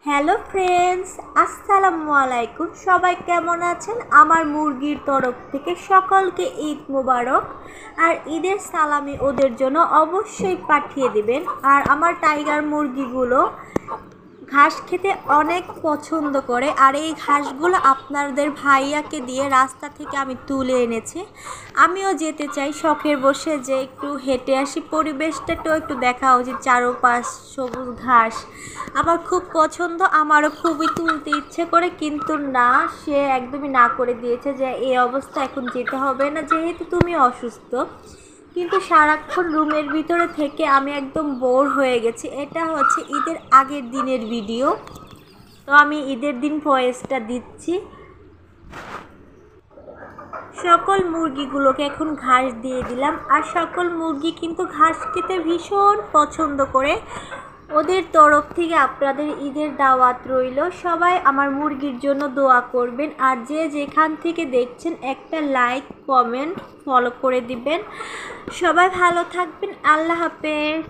Hello friends, আসসালামু আলাইকুম। সবাই কেমন আছেন? আমার মুরগির তরফ থেকে সকলকে ঈদ মোবারক। আর ঈদের সালামি ওদের জন্য অবশ্যই পাঠিয়ে দিবেন। আর আমার টাইগার মুরগিগুলো ঘাস খেতে অনেক পছন্দ করে, আর এই ঘাসগুলো আপনাদের ভাইয়াকে দিয়ে রাস্তা থেকে আমি তুলে এনেছি। আমিও যেতে চাই শখের বসে, যে একটু হেঁটে আসি, পরিবেশটাও একটু দেখা উচিত, চারপাশ সবুজ ঘাস আমার খুব পছন্দ। আমারও খুবই তুলতে ইচ্ছে করে, কিন্তু না, সে একদমই না করে দিয়েছে যে এই অবস্থা এখন যেতে হবে না, যেহেতু তুমি অসুস্থ। কিন্তু সারাক্ষণ রুমের ভিতরে থেকে আমি একদম বোর হয়ে গেছি। এটা হচ্ছে ঈদের আগের দিনের ভিডিও, তো আমি ঈদের দিন ভয়েসটা দিচ্ছি। সকল মুরগিগুলোকে এখন ঘাস দিয়ে দিলাম, আর সকল মুরগি কিন্তু ঘাস খেতে ভীষণ পছন্দ করে। ওদের তরফ থেকে আপনাদের ঈদের দাওয়াত রইল। সবাই আমার মুরগির জন্য দোয়া করবেন, আর যে যেখান থেকে দেখছেন একটা লাইক, কমেন্ট, ফলো করে দিবেন। সবাই ভালো থাকবেন। আল্লাহ হাফেজ।